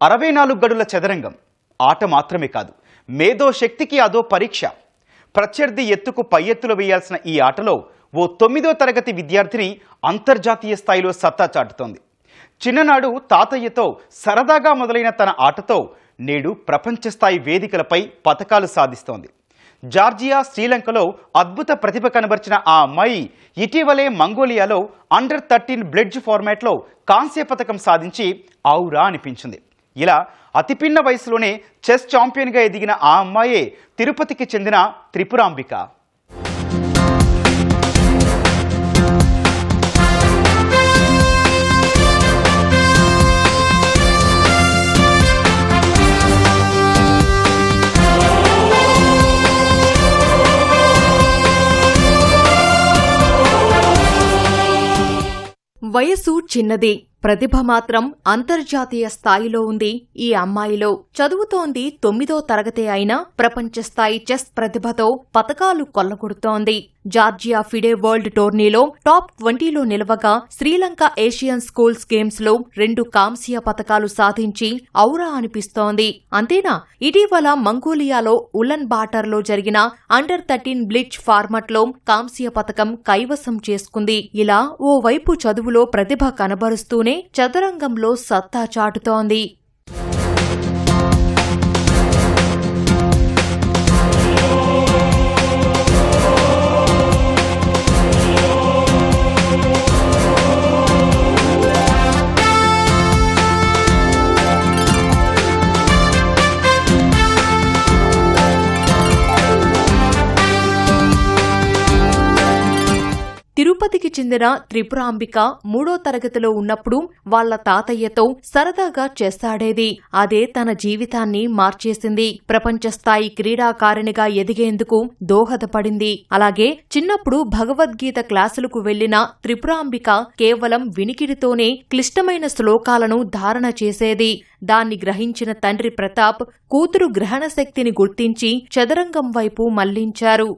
64 గడుల చదరంగం ఆట మాత్రమే కాదు, మేధో శక్తికి అదో పరీక్ష. ప్రత్యర్థి ఎత్తుకు పై ఎత్తులు వేయాల్సిన ఈ ఆటలో ఓ 9వ తరగతి విద్యార్థిని అంతర్జాతీయ స్థాయిలో సత్తా చాటుతోంది. చిన్ననాడు తాతయ్యతో సరదాగా మొదలైన తన ఆటతో నేడు ప్రపంచ స్థాయి వేదికలపై పతకాలు సాధిస్తోంది. జార్జియా, శ్రీలంకలో అద్భుత ప్రతిభ కనబర్చిన ఆ అమ్మాయి ఇటీవలే మంగోలియాలో అండర్-13 బ్లెడ్జ్ ఫార్మాట్లో కాంస్య పతకం సాధించి ఔరా అనిపించింది. ఇలా అతిపిన్న వయసులోనే చెస్ ఛాంపియన్గా ఎదిగిన ఆ అమ్మాయే తిరుపతికి చెందిన త్రిపురాంబిక. వయసు చిన్నది, ప్రతిభ మాత్రం అంతర్జాతీయ స్థాయిలో ఉంది. ఈ అమ్మాయిలో చదువుతోంది 9వ తరగతే అయినా ప్రపంచ స్థాయి చెస్ ప్రతిభతో పతకాలు కొల్లగొడుతోంది. జార్జియా ఫిడే వరల్డ్ టోర్నీలో టాప్ 20లో నిలవగా శ్రీలంక ఏషియన్ స్కూల్స్ గేమ్స్ లో 2 కాంస్య పతకాలు సాధించి ఔరా అనిపిస్తోంది. అంతేనా, ఇటీవల మంగోలియాలో ఉలన్ బాటర్లో జరిగిన అండర్-13 బ్లిట్జ్ ఫార్మాట్లో కాంస్య పతకం కైవసం చేసుకుంది. ఇలా ఓవైపు చదువులో ప్రతిభ కనబరుస్తూనే చదరంగంలో సత్తా చాటుతోంది. తిరుపతికి చెందిన త్రిపురాంబిక 3వ తరగతిలో ఉన్నప్పుడు వాళ్ల తాతయ్యతో సరదాగా చెస్ ఆడేది. అదే తన జీవితాన్ని మార్చేసింది. ప్రపంచ స్థాయి క్రీడాకారిణిగా ఎదిగేందుకు దోహదపడింది. అలాగే చిన్నప్పుడు భగవద్గీత క్లాసులకు వెళ్లిన త్రిపురాంబిక కేవలం వినికిడితోనే క్లిష్టమైన శ్లోకాలను ధారణ చేసేది. దాన్ని గ్రహించిన తండ్రి ప్రతాప్ కూతురు గ్రహణ శక్తిని గుర్తించి చదరంగం వైపు మళ్లించారు.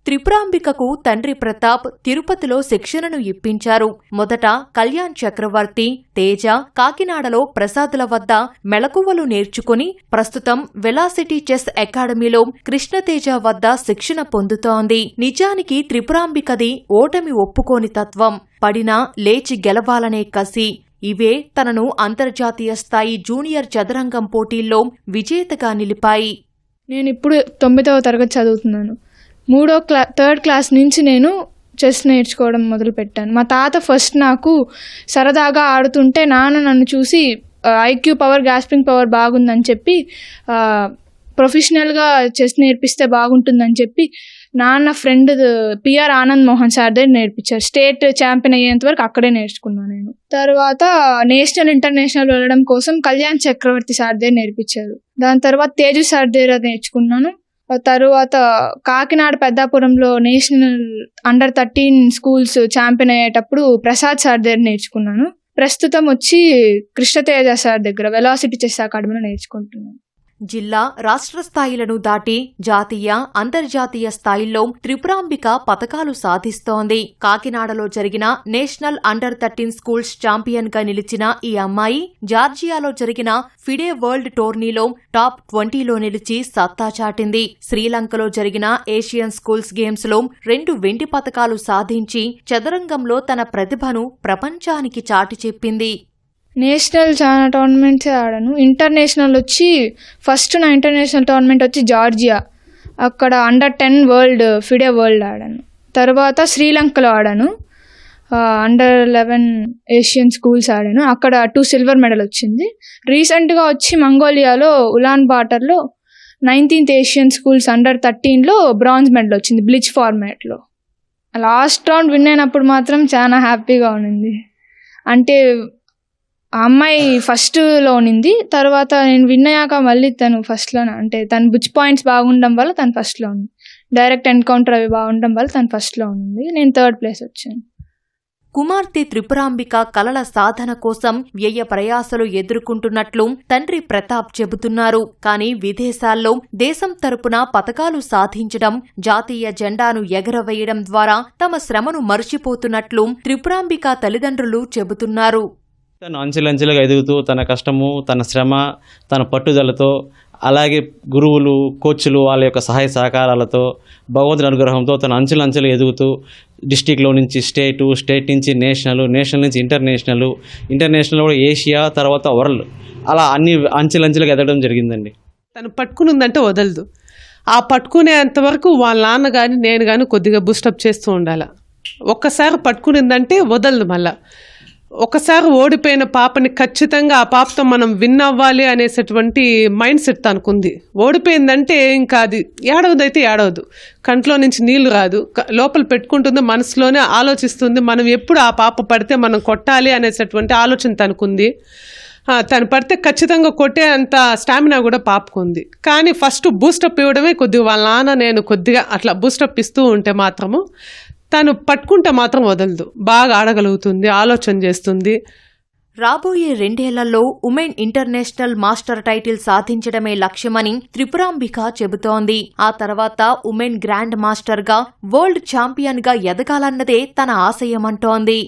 త్రిపురాంబికకు తండ్రి ప్రతాప్ తిరుపతిలో శిక్షణను ఇప్పించారు. మొదట కళ్యాణ్ చక్రవర్తి, తేజ కాకినాడలో ప్రసాదుల వద్ద మెళకువలు నేర్చుకుని ప్రస్తుతం వెలాసిటీ చెస్ అకాడమీలో కృష్ణతేజ వద్ద శిక్షణ పొందుతోంది. నిజానికి త్రిపురాంబికది ఓటమి ఒప్పుకోని తత్వం, పడినా లేచి గెలవాలనే కసి. ఇవే తనను అంతర్జాతీయ స్థాయి జూనియర్ చదరంగం పోటీల్లో విజేతగా నిలిపాయి. నేనిప్పుడు 9వ తరగతి చదువుతున్నాను. థర్డ్ క్లాస్ నుంచి నేను చెస్ నేర్చుకోవడం మొదలుపెట్టాను. మా తాత ఫస్ట్ నాకు సరదాగా ఆడుతుంటే నాన్న నన్ను చూసి ఐక్యూ పవర్, గ్రాస్పింగ్ పవర్ బాగుందని చెప్పి ప్రొఫెషనల్గా చెస్ నేర్పిస్తే బాగుంటుందని చెప్పి నాన్న friend PR Anand Mohan sir దగ్గర నేర్పించారు. స్టేట్ ఛాంపియన్ అయ్యేంత వరకు అక్కడే నేర్చుకున్నాను నేను. తర్వాత నేషనల్, ఇంటర్నేషనల్ వెళ్ళడం కోసం కళ్యాణ్ చక్రవర్తి సార్ దగ్గర నేర్పించారు. దాని తర్వాత తేజు సార్ దగ్గర నేర్చుకున్నాను. తరువాత కాకినాడ పెద్దాపురంలో నేషనల్ అండర్-13 స్కూల్స్ ఛాంపియన్ అయ్యేటప్పుడు ప్రసాద్ సార్ దగ్గర నేర్చుకున్నాను. ప్రస్తుతం వచ్చి కృష్ణతేజ సార్ దగ్గర వెలాసిటీ చెస్ అకాడమీలో నేర్చుకుంటున్నాను. జిల్లా, రాష్ట్ర స్థాయిలను దాటి జాతీయ, అంతర్జాతీయ స్థాయిల్లో త్రిపురాంబిక పతకాలు సాధిస్తోంది. కాకినాడలో జరిగిన నేషనల్ అండర్-13 స్కూల్స్ ఛాంపియన్ గా నిలిచిన ఈ అమ్మాయి జార్జియాలో జరిగిన ఫిడే వరల్డ్ టోర్నీలో టాప్ 20లో నిలిచి సత్తా చాటింది. శ్రీలంకలో జరిగిన ఏషియన్ స్కూల్స్ గేమ్స్ లో 2 వెండి పతకాలు సాధించి చదరంగంలో తన ప్రతిభను ప్రపంచానికి చాటి చెప్పింది. నేషనల్ చాలా టోర్నమెంట్సే ఆడాను. ఇంటర్నేషనల్ వచ్చి ఫస్ట్ నా ఇంటర్నేషనల్ టోర్నమెంట్ వచ్చి జార్జియా, అక్కడ అండర్-10 వరల్డ్ ఫిడే వరల్డ్ ఆడాను. తర్వాత శ్రీలంకలో ఆడాను, అండర్-11 ఏషియన్ స్కూల్స్ ఆడాను. అక్కడ 2 సిల్వర్ మెడల్ వచ్చింది. రీసెంట్గా వచ్చి మంగోలియాలో ఉలాన్ బాటర్లో 19th ఏషియన్ స్కూల్స్ అండర్-13లో బ్రాంజ్ మెడల్ వచ్చింది బ్లిట్జ్ ఫార్మాట్లో. లాస్ట్ రౌండ్ విన్ అయినప్పుడు మాత్రం చాలా హ్యాపీగా ఉన్నింది. అంటే ఆ అమ్మాయి ఫస్ట్లో ఉన్నింది, తర్వాత నేను విన్ అయ్యాక మళ్ళీ తను ఫస్ట్లోనే, అంటే తన బుచ్ పాయింట్స్ బాగుండడం వల్ల తను ఫస్ట్లో ఉంది. డైరెక్ట్ ఎన్కౌంటర్ అవి బాగుండడం వల్ల తను ఫస్ట్లో ఉంది. నేను 3rd ప్లేస్ వచ్చాను. కుమార్తె త్రిపురాంబిక కలల సాధన కోసం వ్యయ ప్రయాసలు ఎదుర్కొంటున్నట్లు తండ్రి ప్రతాప్ చెబుతున్నారు. కానీ విదేశాల్లో దేశం తరపున పతకాలు సాధించడం, జాతీయ జెండాను ఎగరవేయడం ద్వారా తమ శ్రమను మర్చిపోతున్నట్లు త్రిపురాంబిక తల్లిదండ్రులు చెబుతున్నారు. తను అంచెలంచెలుగా ఎదుగుతూ తన కష్టము, తన శ్రమ, తన పట్టుదలతో, అలాగే గురువులు, కోచ్లు వాళ్ళ యొక్క సహాయ సహకారాలతో, భగవంతుని అనుగ్రహంతో తన అంచెలంచెలు ఎదుగుతూ డిస్టిక్లో నుంచి స్టేట్ నుంచి నేషనల్ నుంచి ఇంటర్నేషనల్ కూడా ఏషియా, తర్వాత వరల్డ్, అలా అన్ని అంచెలంచెలుగా ఎదగడం జరిగిందండి. తను పట్టుకుని ఉందంటే వదలదు. ఆ పట్టుకునేంత వరకు వాళ్ళ నాన్న కానీ నేను కానీ కొద్దిగా బూస్టప్ చేస్తూ ఉండాలి. ఒక్కసారి పట్టుకునిందంటే వదలదు. మళ్ళా ఒకసారి ఓడిపోయిన పాపని ఖచ్చితంగా ఆ పాపతో మనం విన్ అవ్వాలి అనేటటువంటి మైండ్ సెట్ తనకుంది. ఓడిపోయిందంటే ఇంకా అది ఏడవదైతే ఏడవదు, కంట్లో నుంచి నీళ్లు రాదు, లోపల పెట్టుకుంటుంది, మనసులోనే ఆలోచిస్తుంది. మనం ఎప్పుడు ఆ పాప పడితే మనం కొట్టాలి అనేటటువంటి ఆలోచన తనకుంది. తను పడితే ఖచ్చితంగా కొట్టే అంత స్టామినా కూడా పాపకుంది. కానీ ఫస్ట్ బూస్టప్ ఇవ్వడమే కొద్దిగా వాళ్ళ నాన్న నేను కొద్దిగా అట్లా బూస్టప్ ఇస్తూ ఉంటే మాత్రము తను పట్టుకుంటే మాత్రం వదలదు. బాగా ఆడగలుగుతుంది, ఆలోచన చేస్తుంది. రాబోయే 2 ఏళ్లలో ఉమెన్ ఇంటర్నేషనల్ మాస్టర్ టైటిల్ సాధించడమే లక్ష్యమని త్రిపురాంబిక చెబుతోంది. ఆ తర్వాత ఉమెన్ గ్రాండ్ మాస్టర్గా, వరల్డ్ ఛాంపియన్గా ఎదగాలన్నదే తన ఆశయమంటోంది.